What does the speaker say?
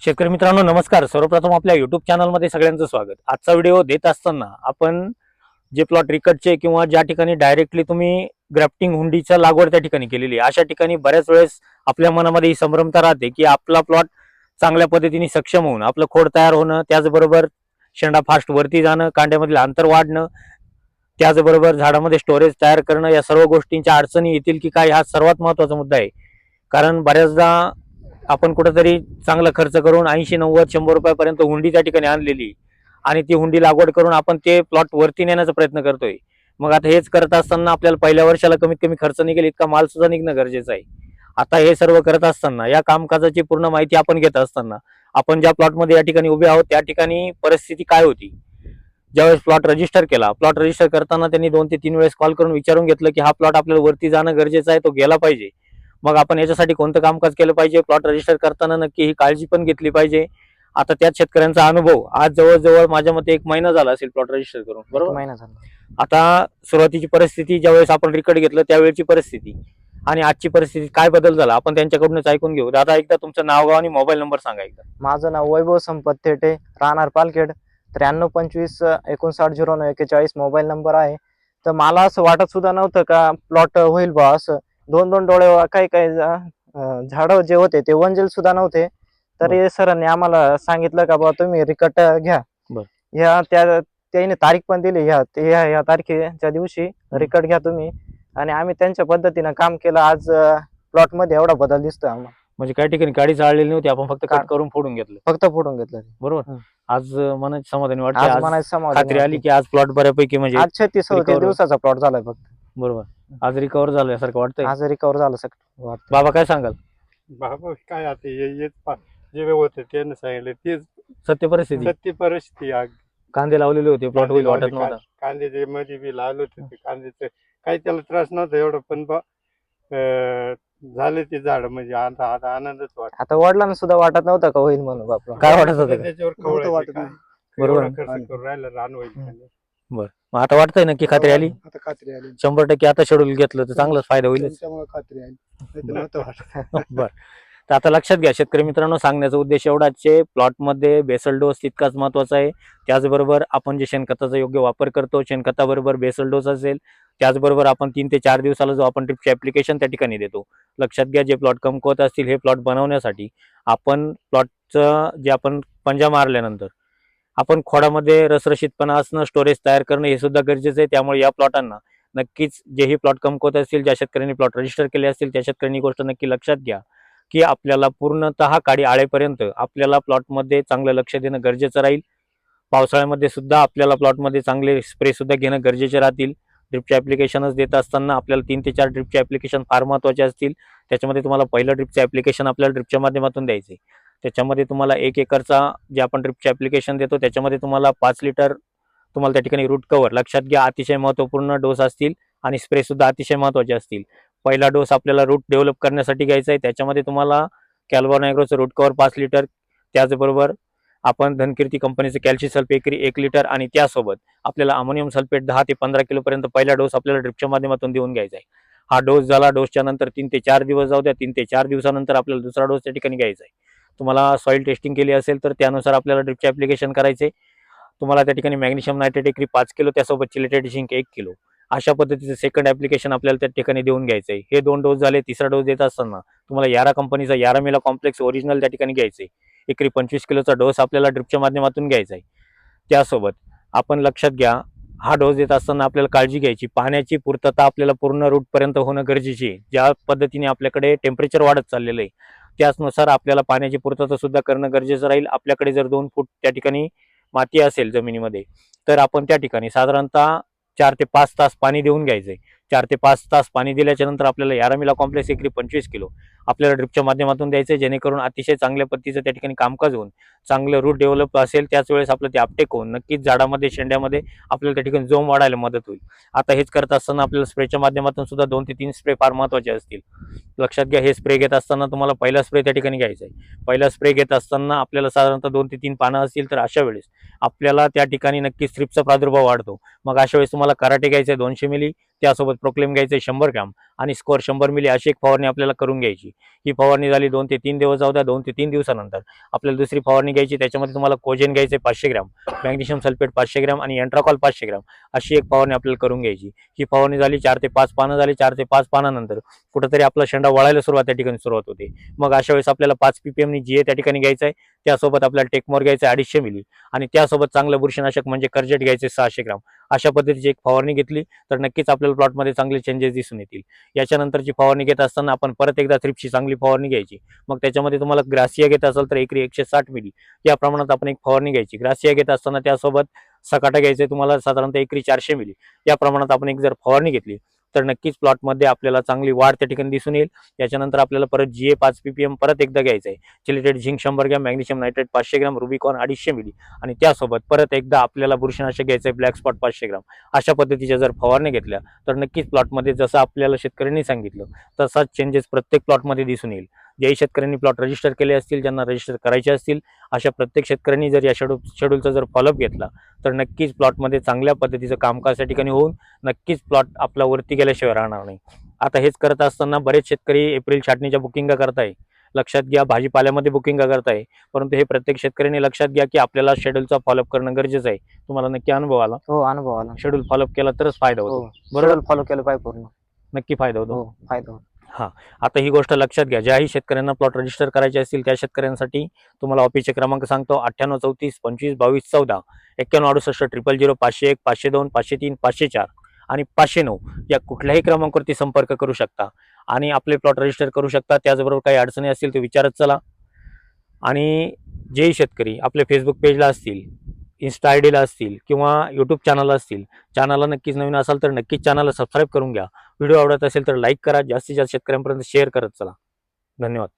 शेतकरी मित्रांनो नमस्कार. सर्वप्रथम आपल्या युट्यूब चॅनलमध्ये सगळ्यांचं स्वागत. आजचा व्हिडिओ देत असताना आपण जे प्लॉट रिकटचे किंवा ज्या ठिकाणी डायरेक्टली तुम्ही ग्राफ्टिंग हुंडीच्या लागवड त्या ठिकाणी केलेली आहे, अशा ठिकाणी बऱ्याच वेळेस आपल्या मनामध्ये ही संभ्रमता राहते की आपला प्लॉट चांगल्या पद्धतीने सक्षम होऊन आपलं खोड तयार होणं, त्याचबरोबर शेंडा फास्ट वरती जाणं, कांड्यामधील अंतर वाढणं, त्याचबरोबर झाडामध्ये स्टोरेज तयार करणं, या सर्व गोष्टींच्या अडचणी येतील की काय, हा सर्वात महत्त्वाचा मुद्दा आहे. कारण बऱ्याचदा आपण कुठेतरी चांगला खर्च करून 80-90-100 रुपयापर्यंत हुंडी त्या ठिकाणी आणलेली आणि ती हुंडी लागवड करून आपण ते प्लॉट वरती नेण्याचा प्रयत्न करतोय. मग आता हेच करत असताना आपल्याला पहिल्या वर्षाला कमीत कमी खर्च निघेल इतका माल सुद्धा निघणं गरजेचं आहे. आता हे सर्व करत असताना या कामकाजाची पूर्ण माहिती आपण घेत असताना आपण ज्या प्लॉटमध्ये या ठिकाणी उभे आहोत त्या ठिकाणी परिस्थिती काय होती. ज्यावेळेस प्लॉट रजिस्टर केला, प्लॉट रजिस्टर करताना त्यांनी 2 ते 3 वेळेस कॉल करून विचारून घेतलं की हा प्लॉट आपल्याला वरती जाणं गरजेचं आहे, तो गेला पाहिजे. मग आपण याच्यासाठी कोणतं कामकाज केलं पाहिजे, प्लॉट रजिस्टर करताना नक्की ही काळजी पण घेतली पाहिजे. आता त्याच शेतकऱ्यांचा अनुभव आज जवळजवळ माझ्या मते 1 महिना झाला असेल प्लॉट रजिस्टर करून, बरोबर. महिना झाला. आता सुरुवातीची परिस्थिती ज्यावेळेस आपण रिकट घेतलं त्यावेळेची परिस्थिती आणि आजची परिस्थिती काय बदल झाला आपण त्यांच्याकडूनच ऐकून घेऊ. दादा, एकदा तुमचं नाव, गाव आणि मोबाईल नंबर सांगा एकदा. माझं नाव वैभव संपत थेटे, राहणार पालखेड, 9325590941 मोबाईल नंबर आहे. तर मला असं वाटत सुद्धा नव्हतं का प्लॉट होईल बा, असं 2-2 डोळे काही काही झाडं जे होते ते वंजल सुद्धा नव्हते. तरी सरांनी आम्हाला सांगितलं का बा तुम्ही रिकट घ्या. ह्या त्याने तारीख पण दिली, ह्या तारखेच्या दिवशी रिकट घ्या तुम्ही, आणि आम्ही त्यांच्या पद्धतीनं काम केलं. आज प्लॉट मध्ये एवढा बदल दिसतोय आम्हाला. म्हणजे काही ठिकाणी गाडी चाललेली नव्हती, आपण फक्त कट करून फोडून घेतलं, फक्त फोडून घेतलं, बरोबर. आज मनाची समाधानी आज वाटते, मनाची समाधानी खात्री आली वाटते. की आज प्लॉट बऱ्यापैकी म्हणजे आज 36-37 दिवसाचा प्लॉट झालाय फक्त, बरोबर. आज रिकव्हर झाल्यासारखं वाटतंय. आज रिकव्हर झालं सगळं. बाबा काय सांगाल? बाबा काय आता जे होते त्यानं सांगितलं तेच सत्य परिस्थिती. सत्य परिस्थिती. कांदे लावलेले होते, प्लॉट होईल वाटत नव्हता. कांद्याचे मध्ये बी लावले होते ते कांद्याचं काही त्याला त्रास नव्हता एवढं, पण झाले ते झाड म्हणजे आता आता आनंदच वाटत. आता वडिलांना सुद्धा वाटत नव्हतं का होईल म्हणून बापला. काय वाटत होतं? त्याच्यावर नव्हतं वाटत. बरोबर बरोबर. खर्च करून राहिलं रान होईल. मग आता वाटतंय नक्की खात्री आली? आता खात्री आली, 100% आता शेड्यूल घेतलं तर चांगलाच फायदा होईल. त्याच्यामुळे खात्री आली, नाहीतर नव्हतं वाटत. बर. तर आता लक्षात घ्या शेतकरी मित्रांनो, सांगण्याचा उद्देश एवढाच आहे, प्लॉटमध्ये बेसल डोस तितकाच महत्वाचा आहे. त्याचबरोबर आपण जे शेणखताचा योग्य वापर करतो, शेणखताबरोबर बेसल डोस असेल, त्याचबरोबर आपण 3 ते 4 दिवसाला जो आपण ड्रिपचे ऍप्लिकेशन त्या ठिकाणी देतो. लक्षात घ्या, जे प्लॉट कमकुवत असतील हे प्लॉट बनवण्यासाठी आपण प्लॉटचं जे आपण पंजा मारल्यानंतर आपण खोडामध्ये रसरशीतपणा असणं, स्टोरेज तयार करणं हे सुद्धा गरजेचं आहे. त्यामुळे या प्लॉटांना नक्कीच, जेही प्लॉट कमकुवत असतील, ज्या शेतकऱ्यांनी प्लॉट रजिस्टर केले असतील त्या शेतकऱ्यांनी गोष्ट नक्की लक्षात घ्या की आपल्याला पूर्णतः काडी आळेपर्यंत आपल्याला प्लॉटमध्ये चांगलं लक्ष देणं गरजेचं राहील. पावसाळ्यामध्ये सुद्धा आपल्याला प्लॉटमध्ये चांगले स्प्रे सुद्धा घेणं गरजेचे राहतील. ड्रिपचे ऍप्लिकेशनच देत असताना आपल्याला 3 ते 4 ड्रिपचे ऍप्लिकेशन फार महत्त्वाचे असतील. त्याच्यामध्ये तुम्हाला पहिलं ड्रिपचे ऍप्लिकेशन आपल्याला ड्रिपच्या माध्यमातून द्यायचे. त्याच्यामध्ये तुम्हाला 1 एकरचा जे आपण ड्रिपचे ऍप्लिकेशन देतो त्याच्यामध्ये तुम्हाला 5 लिटर तुम्हाला त्या ठिकाणी रूट कव्हर, लक्षात घ्या, अतिशय महत्त्वपूर्ण डोस असतील आणि स्प्रे सुद्धा अतिशय महत्त्वाचे असतील. पहिला डोस आपल्याला रूट डेव्हलप करण्यासाठी घ्यायचा आहे. त्याच्यामध्ये तुम्हाला कॅल्बॉर्न ॲग्रोचं रूट कव्हर 5 लिटर, त्याचबरोबर आपण धनकीर्ती कंपनीचं कॅल्शियम सल्फेट 1 लिटर आणि त्यासोबत आपल्याला अमोनियम सल्फेट 10 ते 15 किलोपर्यंत पहिला डोस आपल्याला ड्रिपच्या माध्यमातून देऊन घ्यायचा आहे. हा डोस झाला. डोसच्या नंतर 3 ते 4 दिवस जाऊ द्या. 3 ते 4 दिवसानंतर आपल्याला दुसरा डोस त्या ठिकाणी घ्यायचा आहे. तुम्हाला सॉईल टेस्टिंग केली असेल तर त्यानुसार आपल्याला ड्रिपचे ऍप्लिकेशन करायचे. तुम्हाला त्या ठिकाणी मॅग्नेशियम नायट्रेट एकरी 5 किलो, त्यासोबत चिलेटेड झिंक 1 किलो, अशा पद्धतीचं सेकंड ऍप्लिकेशन आपल्याला त्या ठिकाणी देऊन घ्यायचं आहे. हे 2 डोस झाले. तिसरा डोस देत असताना तुम्हाला यारा कंपनीचा यारामेला कॉम्प्लेक्स ओरिजिनल त्या ठिकाणी घ्यायचं आहे. एकरी 25 किलोचा डोस आपल्याला ड्रिपच्या माध्यमातून घ्यायचा आहे. त्यासोबत आपण लक्षात घ्या, हा डोस देत असताना आपल्याला काळजी घ्यायची, पाण्याची पूर्तता आपल्याला पूर्ण रूटपर्यंत होणं गरजेची आहे. ज्या पद्धतीने आपल्याकडे टेम्परेचर वाढत चाललेलं आहे त्याचनुसार आपल्याला पाण्याची पूर्तता सुद्धा करणं गरजेचं राहील. आपल्याकडे जर 2 फूट त्या ठिकाणी माती असेल जमिनीमध्ये तर आपण त्या ठिकाणी साधारणतः 4 ते 5 तास पाणी देऊन घ्यायचंय. 4 ते 5 तास पाणी दिल्याच्या नंतर आपल्याला यारामिला कॉम्प्लेक्स एकरी 25 किलो आपल्याला ड्रिपच्या माध्यमातून द्यायचंय, जेणेकरून अतिशय चांगल्या पद्धतीचं त्या ठिकाणी कामकाज होऊन चांगलं रूट डेव्हलप असेल. त्याच वेळेस आपलं ते अपटेक होऊन नक्कीच झाडामध्ये, शेंड्यामध्ये आपल्याला त्या ठिकाणी जोम वाढायला मदत होईल. आता हेच करत असताना आपल्याला स्प्रेच्या माध्यमातून सुद्धा 2 ते 3 स्प्रे फार महत्त्वाचे असतील. लक्षात घ्या, हे स्प्रे घेत असताना तुम्हाला पहिला स्प्रे त्या ठिकाणी घ्यायचा आहे. पहिला स्प्रे घेत असताना आपल्याला साधारणतः 2 ते 3 पानं असतील तर अशा वेळेस आपल्याला त्या ठिकाणी नक्कीच थ्रिप्सचा प्रादुर्भाव वाढतो. मग अशा वेळेस तुम्हाला कराटे घ्यायचे 200 मिली, त्यासोबत प्रोक्लेम घ्यायचे 100 ग्रॅम आणि स्कोअर 100 मिली अशी एक फवारणी आपल्याला करून घ्यायची. ही फवारणी झाली 2 ते 3 दिवस जाऊ द्या. 2 ते 3 दिवसानंतर आपल्याला दुसरी फवारणी घ्यायची. त्याच्यामध्ये तुम्हाला कोजेन घ्यायचे 500 ग्रॅम, मॅग्नेशियम सल्फेट 500 ग्रॅम आणि एंट्राकॉल 500 ग्रॅम अशी एक फवारणी आपल्याला करून घ्यायची. ही फवारणी झाली 4 ते 5 पानं झाली. 4 ते 5 पानानंतर कुठंतरी आपला शेंडा वळायला त्या ठिकाणी सुरुवात होते. मग अशा वेळेस आपल्याला 5 ppm नी GA त्या ठिकाणी घ्यायचा आहे. त्यासोबत आपल्याला टेकमोर घ्यायचं 250 मिली आणि त्यासोबत चांगलं बुरशीनाशक म्हणजे कर्जेट घ्यायचे 600 ग्रॅम. अशा पद्धतीची एक फवारणी घेतली तर नक्कीच आपल्याला प्लॉटमध्ये चांगले चेंजेस दिसून येतील. याच्यानंतरची फवारणी घेत असताना आपण परत एकदा थ्रिप्सची चांगली फवारणी घ्यायची. मग त्याच्यामध्ये तुम्हाला ग्रासिया घेत असाल तर एकरी 160 मिली या प्रमाणात आपण एक फवारणी घ्यायची. ग्रासिया घेत असताना त्यासोबत सकाटा घ्यायचे तुम्हाला साधारणतः एकरी 400 मिली या प्रमाणात आपण एक जर फवारणी घेतली तर नक्कीच प्लॉटमध्ये आपल्याला चांगली वाढ त्या ठिकाणी दिसून येईल. याच्यानंतर आपल्याला परत GA 5 ppm परत एकदा घ्यायचं आहे. Chelated zinc 100 gram, magnesium nitrate 500 gram, Rubicon 250 ml आणि त्यासोबत परत एकदा आपल्याला बुरशीनाशक घ्यायचं आहे ब्लॅक स्पॉट 500 ग्रॅम. अशा पद्धतीच्या जर फवारणी घेतल्या तर नक्कीच प्लॉटमध्ये जसं आपल्याला शेतकऱ्यांनी सांगितलं तसाच चेंजेस प्रत्येक प्लॉटमध्ये दिसून येईल. ज्याही शेतकऱ्यांनी प्लॉट रजिस्टर केले असतील, ज्यांना रजिस्टर करायचे असतील, अशा प्रत्येक शेतकऱ्यांनी जर या शेड्यूलचा जर फॉलोअप घेतला तर नक्कीच प्लॉटमध्ये चांगल्या पद्धतीचं कामकाज त्या ठिकाणी होऊन नक्कीच प्लॉट आपला वरती गेल्याशिवाय राहणार नाही. आता हेच करत असताना बरेच शेतकरी एप्रिल छाटणीच्या बुकिंगा करताय. लक्षात घ्या, भाजीपाल्यामध्ये बुकिंगा करताय, परंतु हे प्रत्येक शेतकऱ्यांनी लक्षात घ्या की आपल्याला शेड्यूलचा फॉलोअप करणं गरजेचं आहे. तुम्हाला नक्की अनुभव आला. हो, अनुभव आला. शेड्यूल फॉलोअप केला तरच फायदा होतो. हो, बरोबर, फॉलो केलं पाहिजे पूर्ण. नक्की फायदा होतो. हो, फायदा होतो. आता ही गोष्ट लक्षात घ्या. ज्याही शेतकऱ्यांना प्लॉट रजिस्टर करायचे असतील त्या शेतकऱ्यांसाठी तुम्हाला ऑफिसचे क्रमांक सांगतो: 98 34 25 22 14, 91 68 000 501 502 503 504 आणि 509 या कुठल्याही क्रमांकावरती संपर्क करू शकता आणि आपले प्लॉट रजिस्टर करू शकता. त्याचबरोबर काही अडचणी असतील तर विचारत चला. आणि जेही शेतकरी आपल्या फेसबुक पेजला असतील, इन्स्टा ID ला असतील किंवा यूट्यूब चॅनलला असतील, चॅनलला नक्कीच नवीन असाल तर नक्कीच चॅनलला सबस्क्राईब करून घ्या. व्हिडिओ आवडत असेल तर लाईक करा. जास्तीत जास्त शेतकऱ्यांपर्यंत शेअर करत चला. धन्यवाद.